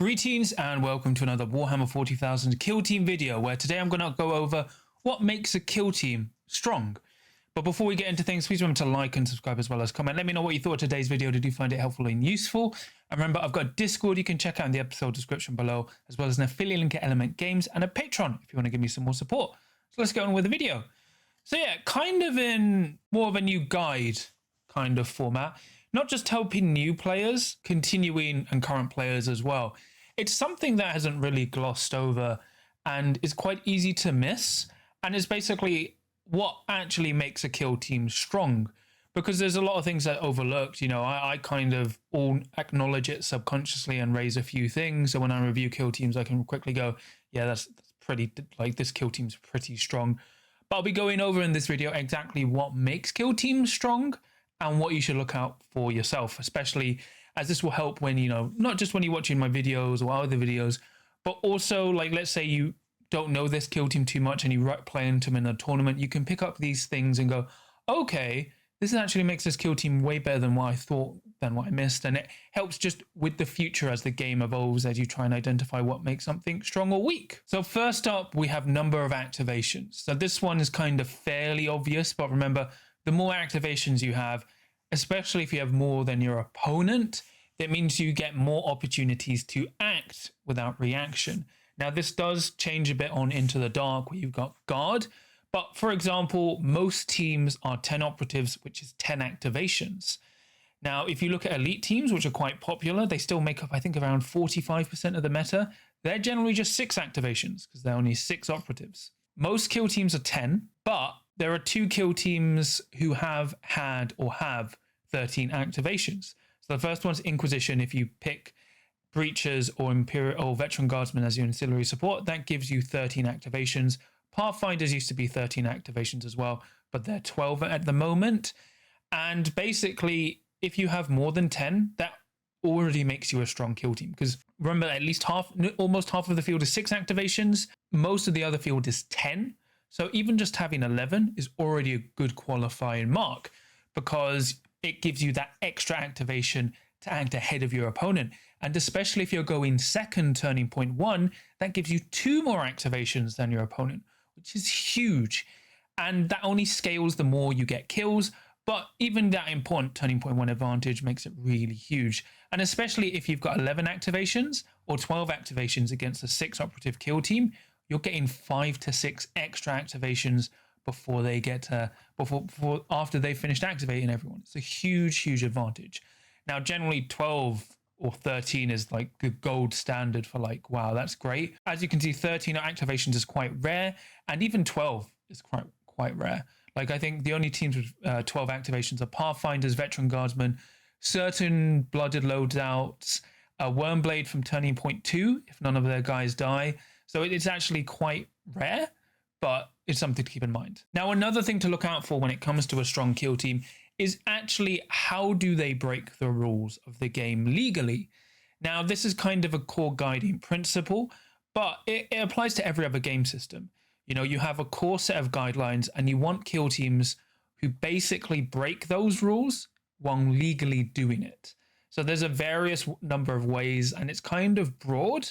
Greetings and welcome to another Warhammer 40,000 kill team video, where today I'm going to go over what makes a kill team strong. But before we get into things, please remember to like and subscribe as well as comment. Let me know what you thought of today's video. Did you find it helpful and useful? And remember, I've got a Discord you can check out in the episode description below, as well as an affiliate link at Element Games and a Patreon if you want to give me some more support. So let's get on with the video. So yeah, kind of in more of a new guide kind of format, not just helping new players, continuing and current players as well. It's something that hasn't really glossed over and is quite easy to miss, and is basically what actually makes a kill team strong, because there's a lot of things that are overlooked. You know, I kind of all acknowledge it subconsciously and raise a few things, so when I review kill teams I can quickly go, yeah, that's pretty, like, this kill team's pretty strong. But I'll be going over in this video exactly what makes kill teams strong and what you should look out for yourself, especially as this will help when, you know, not just when you're watching my videos or other videos, but also, like, let's say you don't know this kill team too much and you play into them in a tournament, you can pick up these things and go, okay, this actually makes this kill team way better than what I thought, than what I missed. And it helps just with the future as the game evolves, as you try and identify what makes something strong or weak. So first up, we have number of activations. So this one is kind of fairly obvious, but remember, the more activations you have, especially if you have more than your opponent, that means you get more opportunities to act without reaction. Now, this does change a bit on Into the Dark, where you've got guard, but for example, most teams are 10 operatives, which is 10 activations. Now, if you look at elite teams, which are quite popular, they still make up, I think, around 45% of the meta. They're generally just 6 activations because they're only 6 operatives. Most kill teams are 10, but there are 2 kill teams who have had or have 13 activations. So the first one's Inquisition. If you pick Breachers or Imperial or Veteran Guardsmen as your ancillary support, that gives you 13 activations. Pathfinders used to be 13 activations as well, but they're 12 at the moment. And basically, if you have more than 10, that already makes you a strong kill team. Because remember, at least almost half of the field is 6 activations. Most of the other field is 10. So even just having 11 is already a good qualifying mark, because it gives you that extra activation to act ahead of your opponent. And especially if you're going second turning point 1, that gives you 2 more activations than your opponent, which is huge. And that only scales the more you get kills. But even that important turning point 1 advantage makes it really huge. And especially if you've got 11 activations or 12 activations against a 6 operative kill team, you're getting 5 to 6 extra activations before they get after they've finished activating everyone. It's a huge advantage. Now, generally 12 or 13 is like the gold standard for, like, wow, that's great. As you can see, 13 activations is quite rare, and even 12 is quite rare. Like, I think the only teams with 12 activations are Pathfinders, Veteran Guardsmen, certain Blooded loadouts, Wormblade from Turning Point 2, if none of their guys die. So it's actually quite rare, but it's something to keep in mind. Now, another thing to look out for when it comes to a strong kill team is actually how do they break the rules of the game legally. Now, this is kind of a core guiding principle, but it applies to every other game system. You know, you have a core set of guidelines and you want kill teams who basically break those rules while legally doing it. So there's a various number of ways, and it's kind of broad,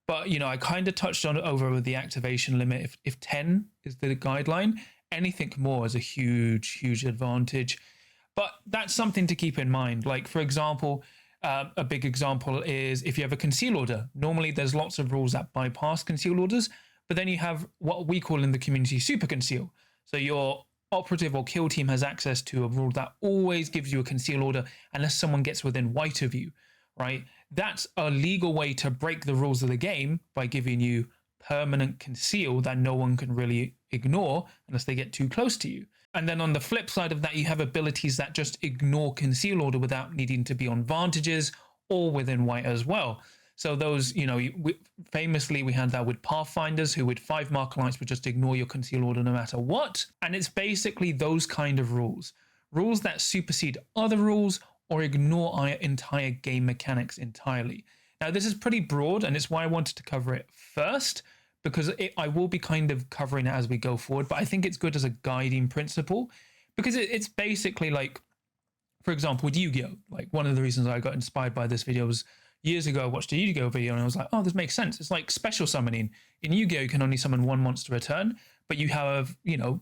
but, you know, I kind of touched on it over with the activation limit. If 10 is the guideline, anything more is a huge advantage. But that's something to keep in mind. Like, for example, a big example is if you have a conceal order. Normally there's lots of rules that bypass conceal orders, but then you have what we call in the community super conceal. So your operative or kill team has access to a rule that always gives you a conceal order unless someone gets within white of you, right? That's a legal way to break the rules of the game by giving you permanent conceal that no one can really ignore unless they get too close to you. And then on the flip side of that, you have abilities that just ignore conceal order without needing to be on vantages or within white as well. So those, you know, famously we had that with Pathfinders, who with 5 marker lights would just ignore your conceal order no matter what. And it's basically those kind of rules that supersede other rules or ignore our entire game mechanics entirely. Now, this is pretty broad, and it's why I wanted to cover it first, because I will be kind of covering it as we go forward, but I think it's good as a guiding principle, because it's basically like, for example, with Yu-Gi-Oh! Like, one of the reasons I got inspired by this video was years ago I watched a Yu-Gi-Oh video and I was like, oh, this makes sense. It's like special summoning. In Yu-Gi-Oh, you can only summon one monster a turn, but you have, you know,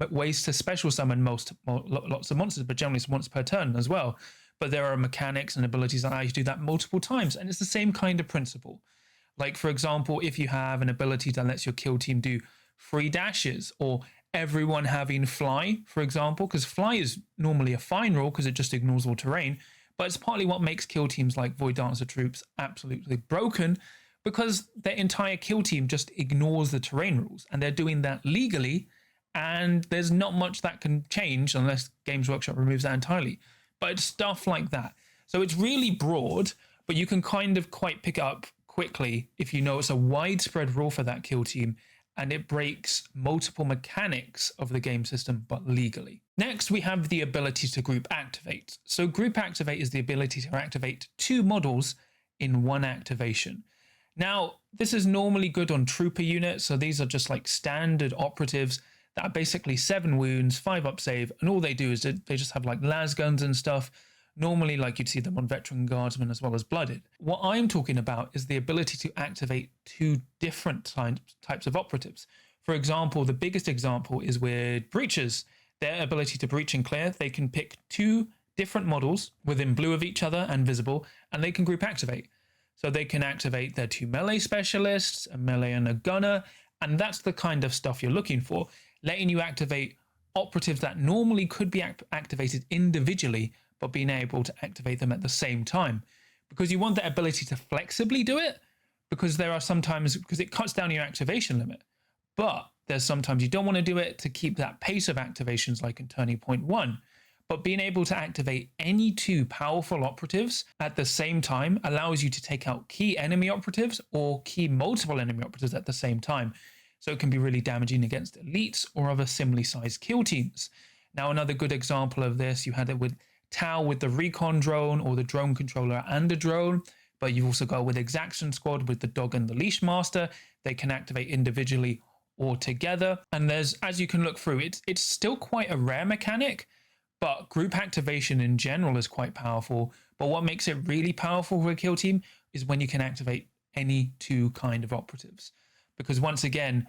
ways to special summon lots of monsters, but generally it's once per turn as well. But there are mechanics and abilities that allow you to do that multiple times, and it's the same kind of principle. Like, for example, if you have an ability that lets your kill team do 3 dashes, or everyone having fly, for example, because fly is normally a fine rule because it just ignores all terrain, but it's partly what makes kill teams like Void Dancer troops absolutely broken, because their entire kill team just ignores the terrain rules, and they're doing that legally, and there's not much that can change unless Games Workshop removes that entirely. But it's stuff like that. So it's really broad, but you can kind of quite pick it up quickly if you know it's a widespread rule for that kill team, and it breaks multiple mechanics of the game system, but legally. Next, we have the ability to group activate. So group activate is the ability to activate 2 models in one activation. Now, this is normally good on trooper units, so these are just like standard operatives that are basically 7 wounds, 5 up save, and all they do is they just have like las guns and stuff. Normally, like you'd see them on veteran guardsmen as well as blooded. What I'm talking about is the ability to activate 2 different types of operatives. For example, the biggest example is with breachers. Their ability to breach and clear, they can pick 2 different models within blue of each other and visible, and they can group activate. So they can activate their 2 melee specialists, a melee and a gunner, and that's the kind of stuff you're looking for, letting you activate operatives that normally could be activated individually, but being able to activate them at the same time. Because you want that ability to flexibly do it, because there are sometimes, because it cuts down your activation limit, but there's sometimes you don't want to do it to keep that pace of activations like in Turning Point 1. But being able to activate any 2 powerful operatives at the same time allows you to take out key enemy operatives or key multiple enemy operatives at the same time. So it can be really damaging against elites or other similarly sized kill teams. Now, another good example of this, you had it with Tau with the recon drone or the drone controller and the drone, but you've also got with Exaction Squad with the dog and the leash master. They can activate individually or together. And there's, as you can look through, it's still quite a rare mechanic, but group activation in general is quite powerful. But what makes it really powerful for a kill team is when you can activate any 2 kind of operatives. Because once again,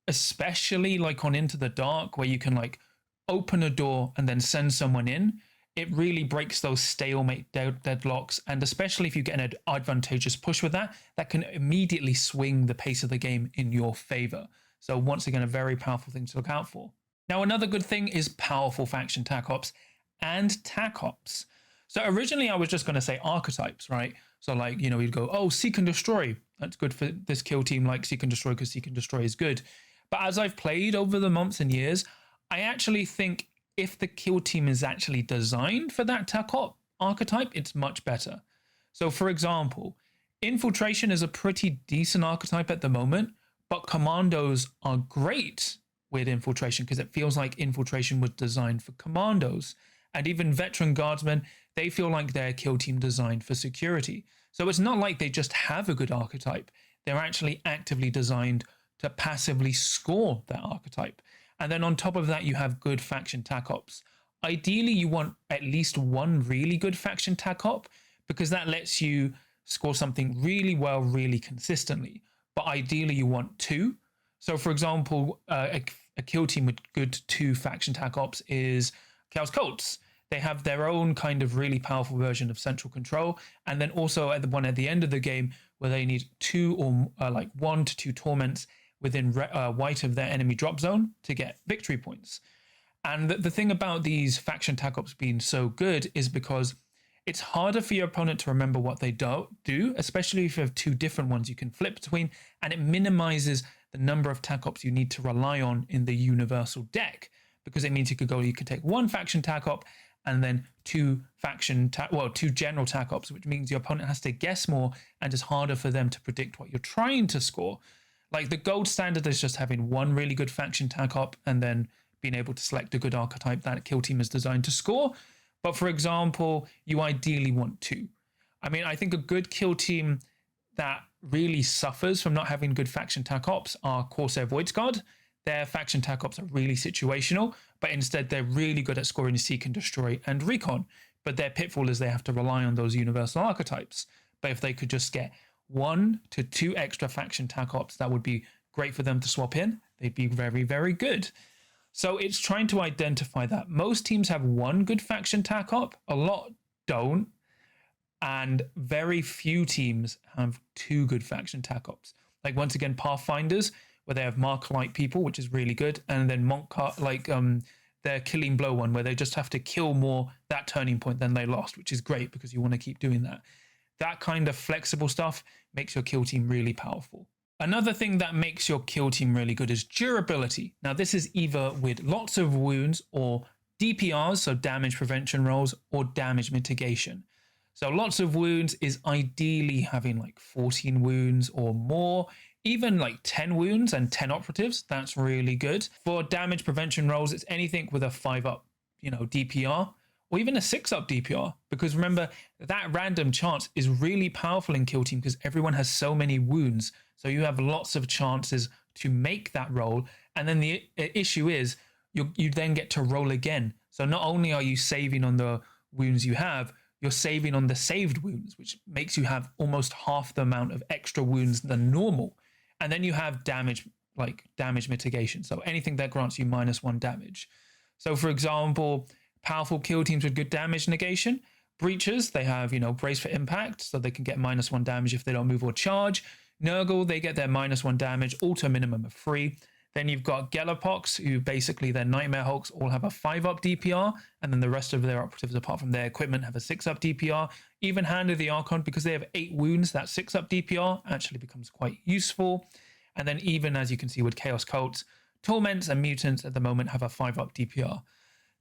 especially like on Into the Dark, where you can like open a door and then send someone in, it really breaks those stalemate deadlocks. And especially if you get an advantageous push with that, that can immediately swing the pace of the game in your favor. So once again, a very powerful thing to look out for. Now, another good thing is powerful faction Tac Ops and Tac Ops. So originally I was just going to say archetypes, right? So like, you know, we'd go, oh, Seek and Destroy. That's good for this kill team, like Seek and Destroy, because Seek and Destroy is good. But as I've played over the months and years, I actually think if the kill team is actually designed for that Tac Op archetype, it's much better. So for example, Infiltration is a pretty decent archetype at the moment, but Commandos are great with Infiltration because it feels like Infiltration was designed for Commandos. And even Veteran Guardsmen, they feel like they're kill team designed for security. So it's not like they just have a good archetype. They're actually actively designed to passively score that archetype. And then on top of that, you have good faction Tac Ops. Ideally, you want at least 1 really good faction Tac Op, because that lets you score something really well, really consistently. But ideally, you want 2. So for example, a kill team with good 2 faction Tac Ops is Chaos Cults. They have their own kind of really powerful version of central control, and then also at the end of the game where they need 2 or like 1 to 2 torments within white of their enemy drop zone to get victory points. And the thing about these faction Tac Ops being so good is because it's harder for your opponent to remember what they do, especially if you have 2 different ones you can flip between, and it minimizes the number of Tac Ops you need to rely on in the universal deck, because it means you could take 1 faction Tac Op and then 2 general Tac Ops, which means your opponent has to guess more and it's harder for them to predict what you're trying to score. Like the gold standard is just having 1 really good faction Tac Op and then being able to select a good archetype that a kill team is designed to score. But for example, you ideally want 2. I mean, I think a good kill team that really suffers from not having good faction Tac Ops are Corsair Void Guard. Their faction Tac Ops are really situational, but instead they're really good at scoring Seek and Destroy and Recon. But their pitfall is they have to rely on those universal archetypes. But if they could just get 1 to 2 extra faction Tac Ops, that would be great for them to swap in. They'd be very, very good. So it's trying to identify that. Most teams have 1 good faction Tac Op, a lot don't, and very few teams have 2 good faction Tac Ops. Like, once again, Pathfinders, where they have Mark-like people, which is really good, and then Monk, like their Killing Blow one, where they just have to kill more that turning point than they lost, which is great because you want to keep doing that. That kind of flexible stuff makes your kill team really powerful. Another thing that makes your kill team really good is durability. Now, this is either with lots of wounds or DPRs, so damage prevention rolls, or damage mitigation. So lots of wounds is ideally having like 14 wounds or more, even like 10 wounds and 10 operatives. That's really good. For damage prevention rolls, it's anything with a 5-up, DPR, or even a 6-up DPR, because remember, that random chance is really powerful in kill team because everyone has so many wounds. So you have lots of chances to make that roll. And then the issue is you then get to roll again. So not only are you saving on the wounds you have, you're saving on the saved wounds, which makes you have almost half the amount of extra wounds than normal. And then you have damage, like damage mitigation. So anything that grants you -1 damage. So for example, powerful kill teams with good damage negation. Breachers, they have, brace for impact, so they can get -1 damage if they don't move or charge. Nurgle, they get their -1 damage, all to a minimum of 3. Then you've got Gellerpox, who basically their Nightmare Hulks all have a 5-up DPR, and then the rest of their operatives, apart from their equipment, have a 6-up DPR. Even Hand of the Archon, because they have 8 wounds, that 6-up DPR actually becomes quite useful. And then even, as you can see with Chaos Cults, Torments and Mutants at the moment have a 5-up DPR.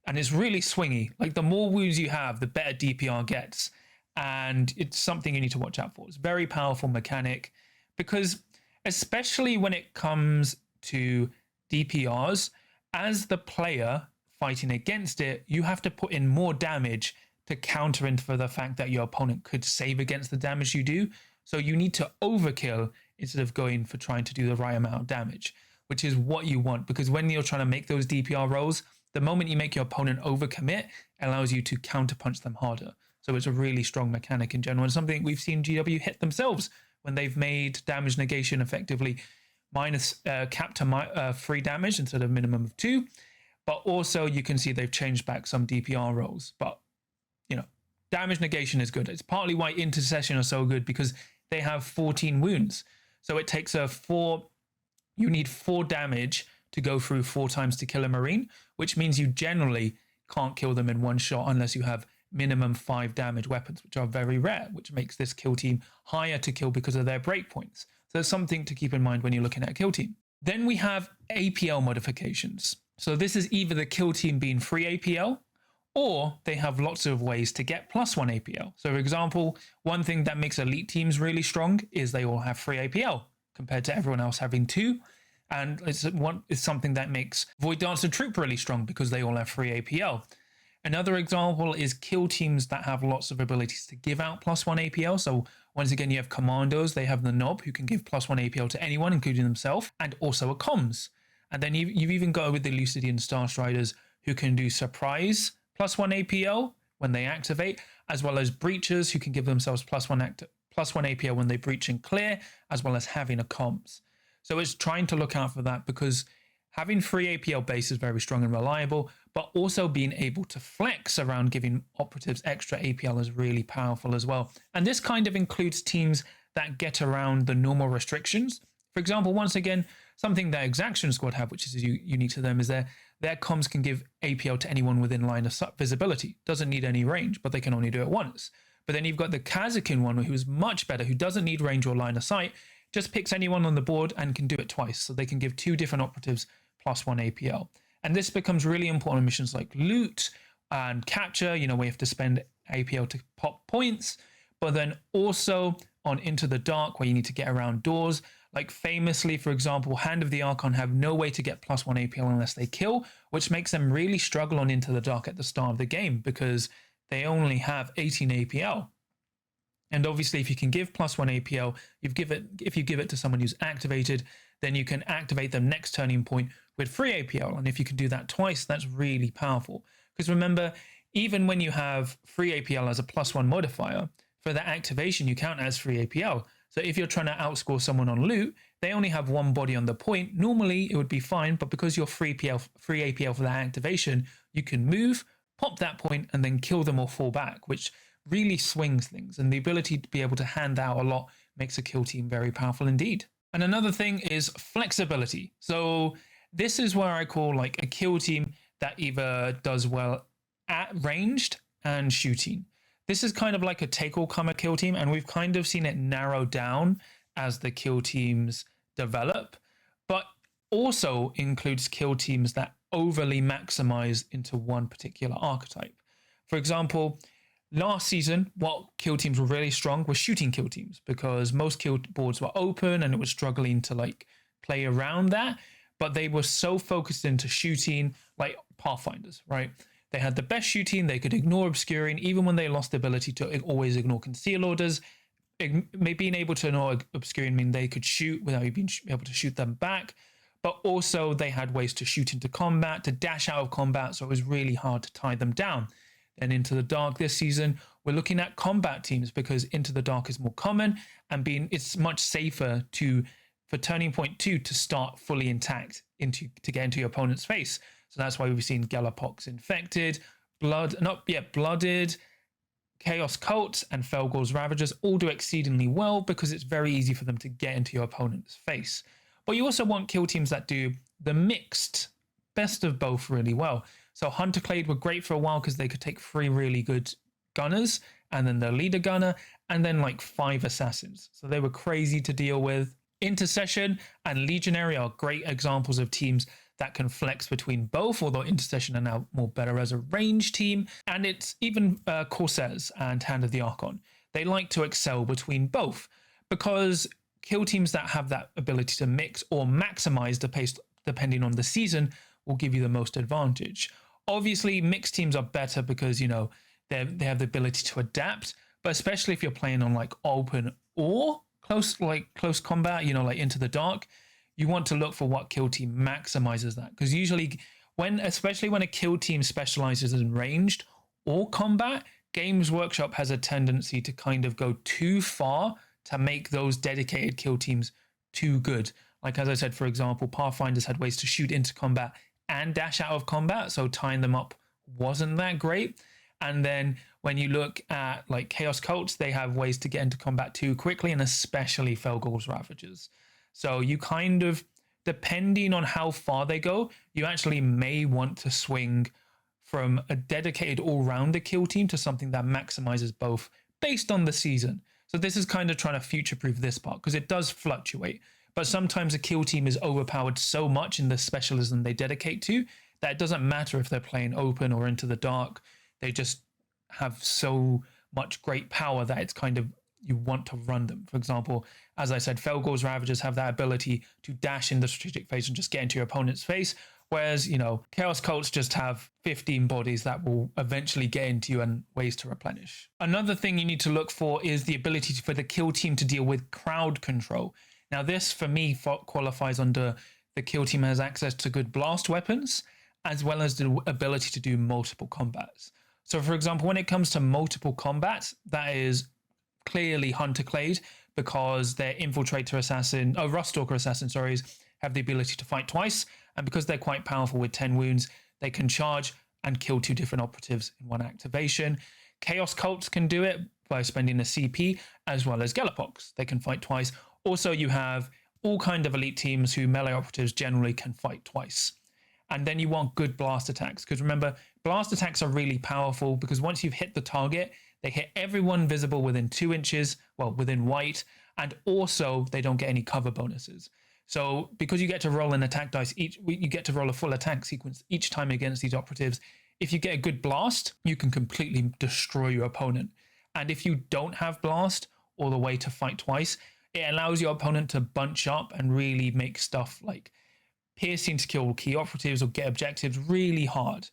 And it's really swingy. Like, the more wounds you have, the better DPR gets. And it's something you need to watch out for. It's a very powerful mechanic, because especially when it comes to DPRs, as the player fighting against it, you have to put in more damage to counter in for the fact that your opponent could save against the damage you do. So you need to overkill instead of going for trying to do the right amount of damage, which is what you want, because when you're trying to make those DPR rolls, the moment you make your opponent overcommit, it allows you to counterpunch them harder. So it's a really strong mechanic in general, and something we've seen GW hit themselves when they've made damage negation effectively capped to 3 damage instead of minimum of 2. But also you can see they've changed back some DPR rolls. But, damage negation is good. It's partly why Intercession are so good, because they have 14 wounds. So it takes you need 4 damage to go through 4 times to kill a Marine, which means you generally can't kill them in one shot unless you have minimum 5 damage weapons, which are very rare, which makes this kill team higher to kill because of their breakpoints. So there's something to keep in mind when you're looking at a kill team. Then we have APL modifications. So this is either the kill team being free APL, or they have lots of ways to get +1 APL. So for example, one thing that makes elite teams really strong is they all have free APL compared to everyone else having 2. And it's something that makes Void Dancer Troop really strong because they all have free APL. Another example is kill teams that have lots of abilities to give out +1 APL. So once again, you have Commandos. They have the Knob, who can give +1 APL to anyone, including themselves, and also a Comms. And then you've even got with the Lucidian Star Striders, who can do Surprise +1 APL when they activate, as well as Breachers, who can give themselves +1 APL when they breach and clear, as well as having a Comms. So it's trying to look out for that, because having free APL base is very strong and reliable, but also being able to flex around giving operatives extra APL is really powerful as well. And this kind of includes teams that get around the normal restrictions. For example, once again, something that Exaction Squad have, which is unique to them, is their comms can give APL to anyone within line of visibility. Doesn't need any range, but they can only do it once. But then you've got the Kazakin one, who's much better, who doesn't need range or line of sight, just picks anyone on the board and can do it twice. So they can give 2 different operatives +1 APL. And this becomes really important in missions like loot and capture, where you have to spend APL to pop points, but then also on Into the Dark, where you need to get around doors. Like famously, for example, Hand of the Archon have no way to get +1 APL unless they kill, which makes them really struggle on Into the Dark at the start of the game, because they only have 18 APL. And obviously, if you can give +1 APL, if you give it to someone who's activated, then you can activate them next turning point with free APL. And if you can do that twice, that's really powerful. Because remember, even when you have free APL as a +1 modifier, for that activation, you count as free APL. So if you're trying to outscore someone on loot, they only have one body on the point. Normally it would be fine, but because you're free APL for that activation, you can move, pop that point, and then kill them or fall back, which really swings things. And the ability to be able to hand out a lot makes a kill team very powerful indeed. And another thing is flexibility. So this is where I call like a kill team that either does well at ranged and shooting. This is kind of like a take all comer kill team, and we've kind of seen it narrow down as the kill teams develop, but also includes kill teams that overly maximize into one particular archetype. For example, last season, what kill teams were really strong were shooting kill teams, because most kill boards were open and it was struggling to like play around that, but they were so focused into shooting, like Pathfinders, right? They had the best shooting, they could ignore obscuring, even when they lost the ability to always ignore conceal orders. Being able to ignore obscuring mean they could shoot without you being able to shoot them back, but also they had ways to shoot into combat, to dash out of combat, so it was really hard to tie them down. Then Into the Dark this season, we're looking at combat teams, because Into the Dark is more common, and it's much safer for Turning Point 2 to start fully intact to get into your opponent's face. So that's why we've seen Galapox Infected, Blooded, Chaos Cults, and Felgor's Ravagers all do exceedingly well, because it's very easy for them to get into your opponent's face. But you also want kill teams that do the mixed best of both really well. So Hunterclade were great for a while because they could take 3 really good gunners, and then the leader gunner, and then like 5 assassins. So they were crazy to deal with. Intercession and Legionary are great examples of teams that can flex between both, although Intercession are now more better as a range team. And it's even Corsairs and Hand of the Archon. They like to excel between both, because kill teams that have that ability to mix or maximize the pace depending on the season will give you the most advantage. Obviously, mixed teams are better because, you know, they have the ability to adapt, but especially if you're playing on like open or close combat, you know, like Into the Dark, you want to look for what kill team maximizes that, because usually especially when a kill team specializes in ranged or combat, Games Workshop has a tendency to kind of go too far to make those dedicated kill teams too good. Like, as I said, for example, Pathfinders had ways to shoot into combat and dash out of combat, so tying them up wasn't that great. And then when you look at like Chaos Cults, they have ways to get into combat too quickly, and especially Felgor's Ravagers. So you kind of, depending on how far they go, you actually may want to swing from a dedicated all-rounder kill team to something that maximizes both based on the season. So this is kind of trying to future-proof this part, because it does fluctuate. But sometimes a kill team is overpowered so much in the specialism they dedicate to that it doesn't matter if they're playing open or Into the Dark. They just have so much great power that it's kind of, you want to run them. For example, as I said, Felgor's Ravagers have that ability to dash in the strategic phase and just get into your opponent's face. Whereas, you know, Chaos Cults just have 15 bodies that will eventually get into you and ways to replenish. Another thing you need to look for is the ability for the kill team to deal with crowd control. Now this, for me, qualifies under the kill team has access to good blast weapons, as well as the ability to do multiple combats. So for example, when it comes to multiple combats, that is clearly Hunterclade, because their Infiltrator Assassin, Ruststalker Assassin, have the ability to fight twice. And because they're quite powerful with 10 wounds, they can charge and kill 2 different operatives in one activation. Chaos Cults can do it by spending a CP, as well as Galapox. They can fight twice. Also, you have all kind of elite teams who melee operatives generally can fight twice. And then you want good blast attacks, because remember, blast attacks are really powerful, because once you've hit the target, they hit everyone visible within 2 inches, well, within white, and also they don't get any cover bonuses. So because you get to roll an attack dice, you get to roll a full attack sequence each time against these operatives. If you get a good blast, you can completely destroy your opponent. And if you don't have blast or the way to fight twice, it allows your opponent to bunch up and really make stuff like piercing to kill key operatives or get objectives really hard.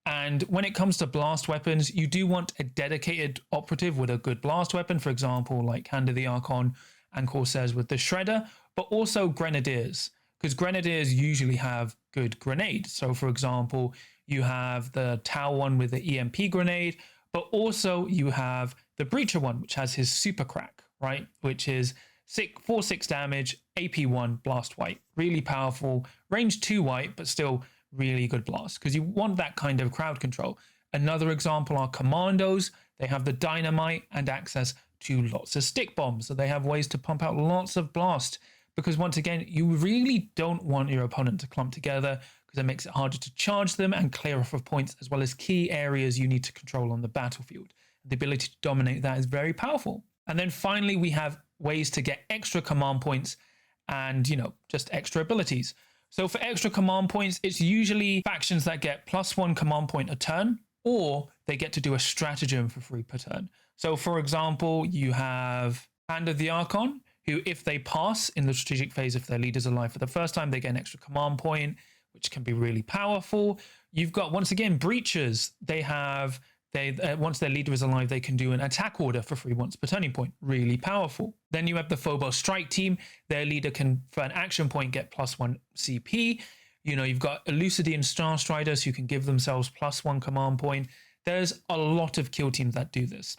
And when it comes to blast weapons, you do want a dedicated operative with a good blast weapon, for example, like Hand of the Archon and Corsairs with the Shredder, but also Grenadiers, because Grenadiers usually have good grenades. So for example, you have the Tau one with the EMP grenade, but also you have the Breacher one, which has his super crack, right? Which is 4/6 damage, AP 1, blast white. Really powerful, range 2 white, but still really good blast because you want that kind of crowd control. Another example are commandos. They have the dynamite and access to lots of stick bombs. So they have ways to pump out lots of blast because once again, you really don't want your opponent to clump together because it makes it harder to charge them and clear off of points as well as key areas you need to control on the battlefield. The ability to dominate that is very powerful. And then finally, we have ways to get extra command points and, just extra abilities. So for extra command points, it's usually factions that get +1 command point a turn, or they get to do a stratagem for free per turn. So for example, you have Hand of the Archon, who if they pass in the strategic phase, if their leader's alive for the first time, they get an extra command point, which can be really powerful. You've got, once again, Breachers. Once their leader is alive, they can do an attack order for free once per turning point. Really powerful. Then you have the Phobos Strike Team. Their leader can, for an action point, get +1 CP. You've got Elucidian Star Striders who can give themselves +1 command point. There's a lot of kill teams that do this.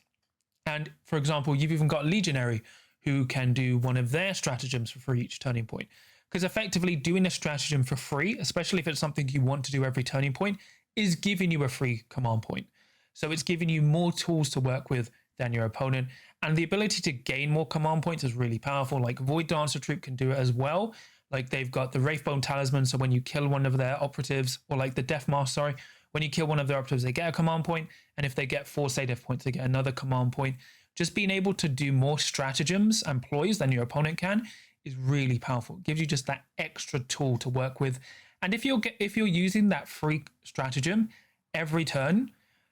And for example, you've even got Legionary who can do one of their stratagems for free each turning point. Because effectively doing a stratagem for free, especially if it's something you want to do every turning point, is giving you a free command point. So it's giving you more tools to work with than your opponent. And the ability to gain more command points is really powerful. Like Void Dancer Troop can do it as well. Like they've got the Wraithbone Talisman. So when you kill one of their operatives, or like the Death Mask, sorry, when you kill one of their operatives, they get a command point. And if they get 4 save points, they get another command point. Just being able to do more stratagems and ploys than your opponent can is really powerful. It gives you just that extra tool to work with. And if you're using that free stratagem every turn,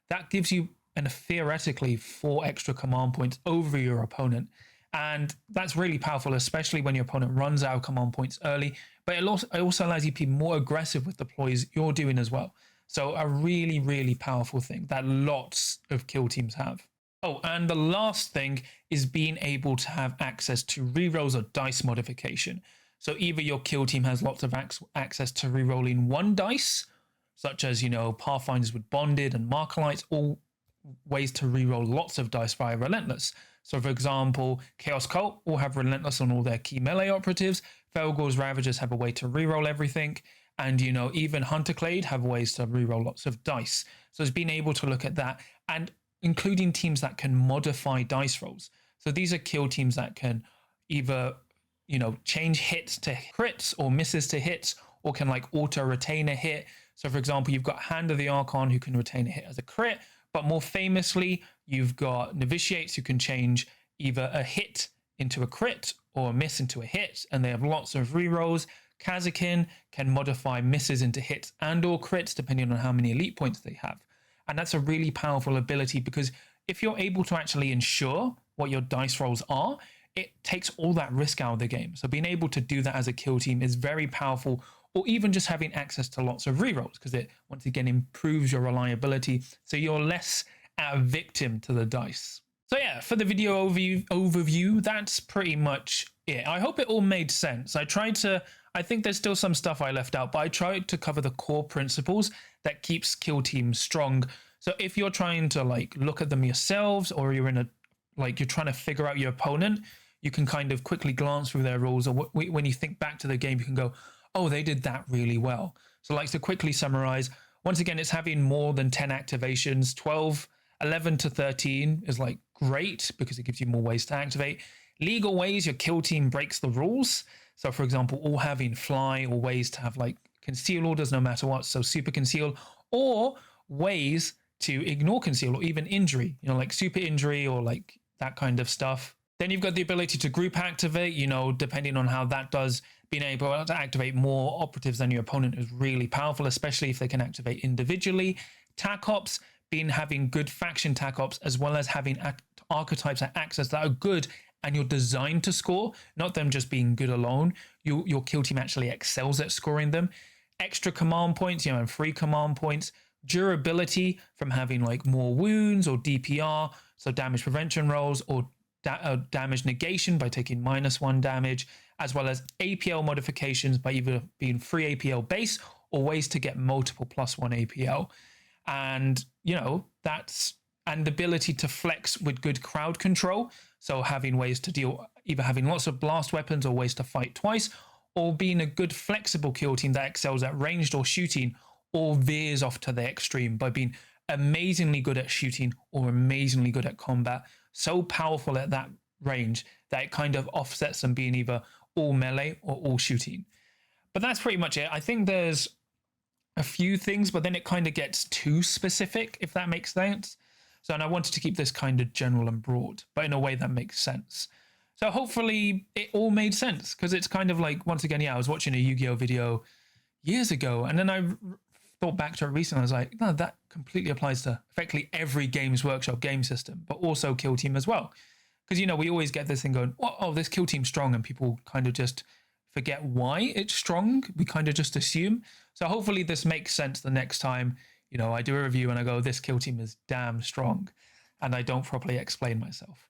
that gives you theoretically 4 extra command points over your opponent. And that's really powerful, especially when your opponent runs out of command points early. But it also allows you to be more aggressive with the ploys you're doing as well. So a really, really powerful thing that lots of kill teams have. Oh, and the last thing is being able to have access to rerolls or dice modification. So either your kill team has lots of access to rerolling 1 dice, such as, Pathfinders with Bonded and Markalites, all ways to reroll lots of dice via Relentless. So for example, Chaos Cult will have Relentless on all their key melee operatives. Felgor's Ravagers have a way to reroll everything. And, even Hunterclade have ways to reroll lots of dice. So it's being able to look at that and including teams that can modify dice rolls. So these are kill teams that can either, change hits to crits or misses to hits, or can like auto retain a hit. So for example, you've got Hand of the Archon who can retain a hit as a crit, but more famously, you've got Novitiates who can change either a hit into a crit or a miss into a hit, and they have lots of rerolls. Kazakin can modify misses into hits and or crits depending on how many elite points they have. And that's a really powerful ability because if you're able to actually ensure what your dice rolls are, it takes all that risk out of the game. So being able to do that as a kill team is very powerful, or even just having access to lots of rerolls because it once again improves your reliability. So you're less a victim to the dice. So yeah, for the video overview, that's pretty much it. I hope it all made sense. I think there's still some stuff I left out, but I tried to cover the core principles that keeps kill teams strong. So if you're trying to look at them yourselves, or you're you're trying to figure out your opponent, you can kind of quickly glance through their rules, or when you think back to the game, you can go, oh, they did that really well. So to quickly summarize, once again, it's having more than 10 activations. 11 to 13 is great because it gives you more ways to activate. Legal ways, your kill team breaks the rules. So for example, all having fly, or ways to have conceal orders no matter what. So super conceal, or ways to ignore conceal, or even injury, super injury, or that kind of stuff. Then you've got the ability to group activate, depending on how that does. Being able to activate more operatives than your opponent is really powerful, especially if they can activate individually. Tac Ops, having good faction Tac Ops, as well as having archetypes and access that are good and you're designed to score, not them just being good alone. Your kill team actually excels at scoring them. Extra command points, and free command points. Durability from having more wounds or DPR, so damage prevention rolls, or damage negation by taking -1 damage, as well as APL modifications by either being free APL base or ways to get multiple +1 APL. And, that's and the ability to flex with good crowd control. So having ways to deal, either having lots of blast weapons or ways to fight twice, or being a good flexible kill team that excels at ranged or shooting, or veers off to the extreme by being amazingly good at shooting or amazingly good at combat. So powerful at that range that it kind of offsets them being either all melee or all shooting. But that's pretty much it. I think there's a few things, but then it kind of gets too specific, if that makes sense. So, and I wanted to keep this kind of general and broad, but in a way that makes sense. So hopefully it all made sense, because it's kind of like, once again, yeah, I was watching a Yu-Gi-Oh video years ago, and then I thought back to it recently. I was like, no, that completely applies to effectively every Games Workshop game system, but also Kill Team as well. Because, you know, we always get this thing going, oh, this Kill Team's strong, and people kind of just forget why it's strong. We kind of just assume. So hopefully this makes sense the next time, you know, I do a review and I go, this Kill Team is damn strong, and I don't properly explain myself.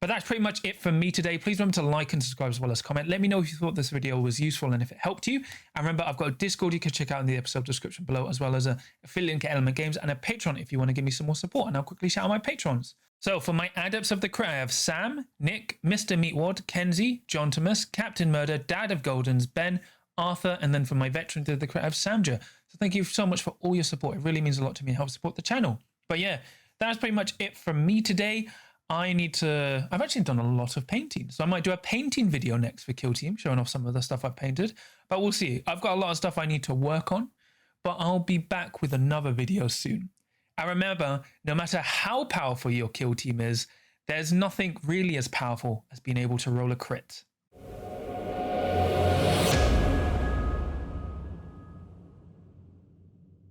But that's pretty much it for me today. Please remember to like and subscribe as well as comment. Let me know if you thought this video was useful and if it helped you. And remember, I've got a Discord you can check out in the episode description below, as well as a affiliate link at Element Games and a Patreon if you want to give me some more support. And I'll quickly shout out my patrons. So for my Adepts of the Crit, I have Sam, Nick, Mr. Meatwad, Kenzie, John Thomas, Captain Murder, Dad of Goldens, Ben, Arthur, and then for my Veterans of the Crit, I have Samja. So thank you so much for all your support. It really means a lot to me and helps support the channel. But yeah, that's pretty much it from me today. I've actually done a lot of painting, so I might do a painting video next for Kill Team, showing off some of the stuff I've painted, but we'll see. I've got a lot of stuff I need to work on, but I'll be back with another video soon. And remember, no matter how powerful your Kill Team is, there's nothing really as powerful as being able to roll a crit.